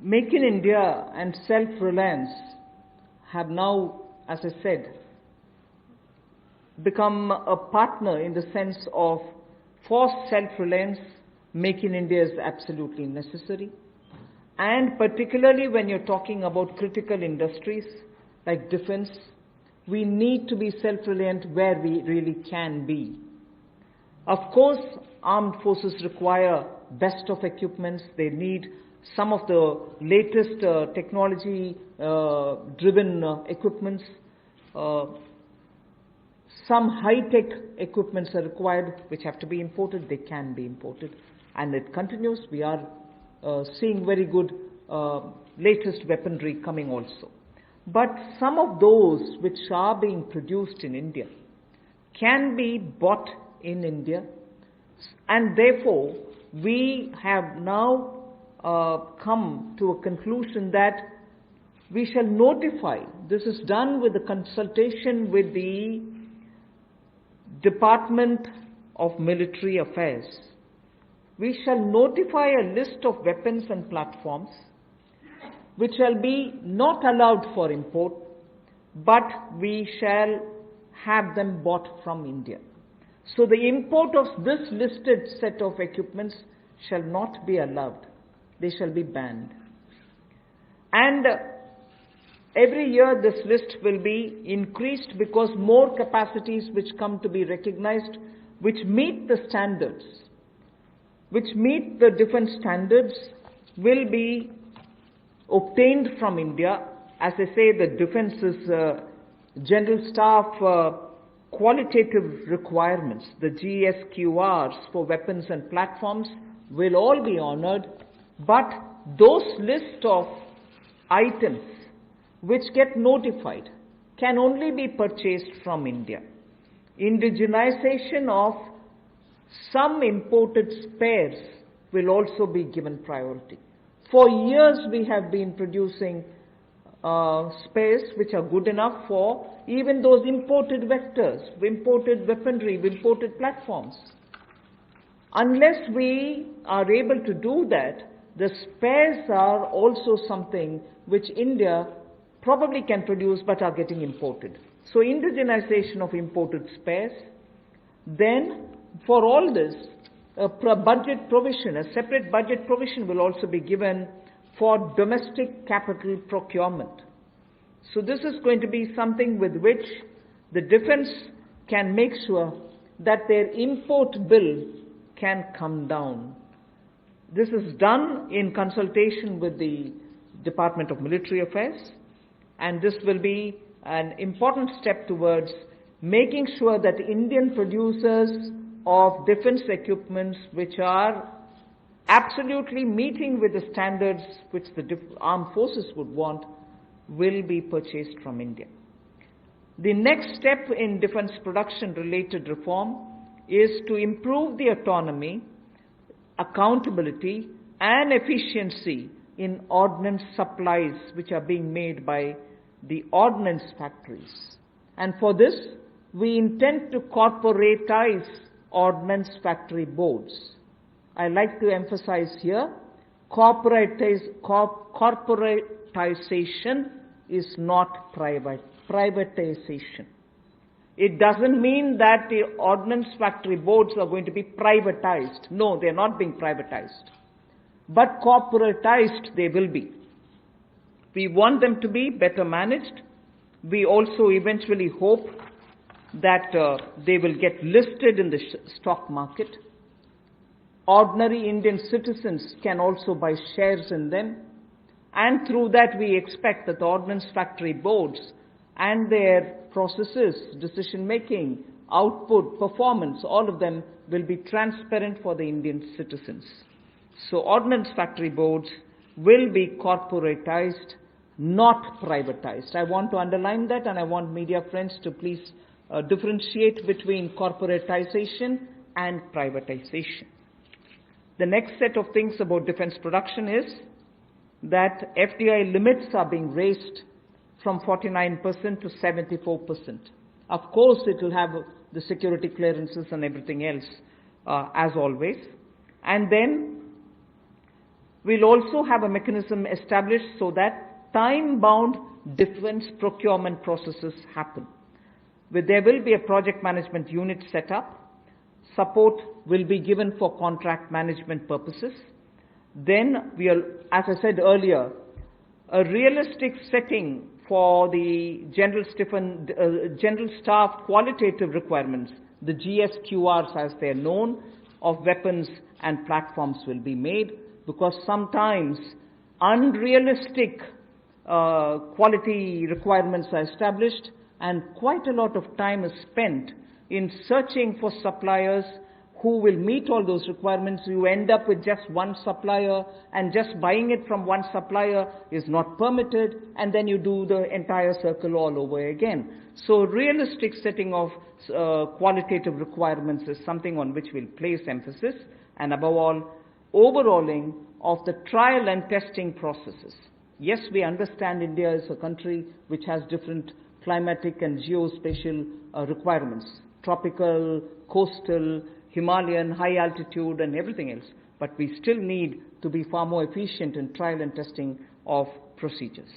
Make in India and self-reliance have now, as I said, become a partner in the sense of for self-reliance, Make in India is absolutely necessary. And particularly when you're talking about critical industries like defense, we need to be self-reliant where we really can be. Of course, armed forces require best of equipments. They need some of the latest technology-driven equipments. Some high-tech equipments are required which have to be imported. They can be imported. And it continues. We are seeing very good latest weaponry coming also. But some of those which are being produced in India can be bought in India, and therefore we have now come to a conclusion that we shall notify. This is done with the consultation with the Department of Military Affairs. We shall notify a list of weapons and platforms which shall be not allowed for import, but we shall have them bought from India. So the import of this listed set of equipments shall not be allowed. They shall be banned. And every year this list will be increased because more capacities which come to be recognized, which meet the standards, which meet the defense standards, will be obtained from India. As I say, the Defence's General Staff qualitative requirements, the GSQRs for weapons and platforms, will all be honored, but those list of items which get notified can only be purchased from India. Indigenization of some imported spares will also be given priority. For years we have been producing spares which are good enough for even those imported vectors, imported weaponry, imported platforms. Unless we are able to do that, the spares are also something which India probably can produce but are getting imported. So indigenization of imported spares. Then for all this, a budget provision, a separate budget provision will also be given for domestic capital procurement. So this is going to be something with which the defense can make sure that their import bill can come down. This is done in consultation with the Department of Military Affairs, and this will be an important step towards making sure that Indian producers of defense equipments which are absolutely meeting with the standards which the armed forces would want will be purchased from India. The next step in defense production related reform is to improve the autonomy, accountability and efficiency in ordnance supplies which are being made by the ordnance factories. And for this, we intend to corporatize ordnance factory boards. I like to emphasize here, corporatization is not privatization. It doesn't mean that the ordnance factory boards are going to be privatized. No, they're not being privatized. But corporatized they will be. We want them to be better managed. We also eventually hope that they will get listed in the stock market. Ordinary Indian citizens can also buy shares in them. And through that we expect that the ordnance factory boards and their processes, decision making, output, performance, all of them will be transparent for the Indian citizens. So ordnance factory boards will be corporatized, not privatized. I want to underline that, and I want media friends to please differentiate between corporatization and privatization. The next set of things about defense production is that FDI limits are being raised from 49% to 74%. Of course, it will have the security clearances and everything else as always. And then We'll also have a mechanism established so that time-bound defense procurement processes happen. There will be a project management unit set up. Support will be given for contract management purposes. Then as I said earlier, a realistic setting for the general staff qualitative requirements, the GSQRs as they are known, of weapons and platforms will be made, because sometimes unrealistic quality requirements are established and quite a lot of time is spent in searching for suppliers who will meet all those requirements. You end up with just one supplier, and just buying it from one supplier is not permitted, and then you do the entire circle all over again. So realistic setting of qualitative requirements is something on which we'll place emphasis, and above all, overhauling of the trial and testing processes. Yes, we understand India is a country which has different climatic and geospatial requirements, tropical, coastal, Himalayan, high altitude and everything else. But we still need to be far more efficient in trial and testing of procedures.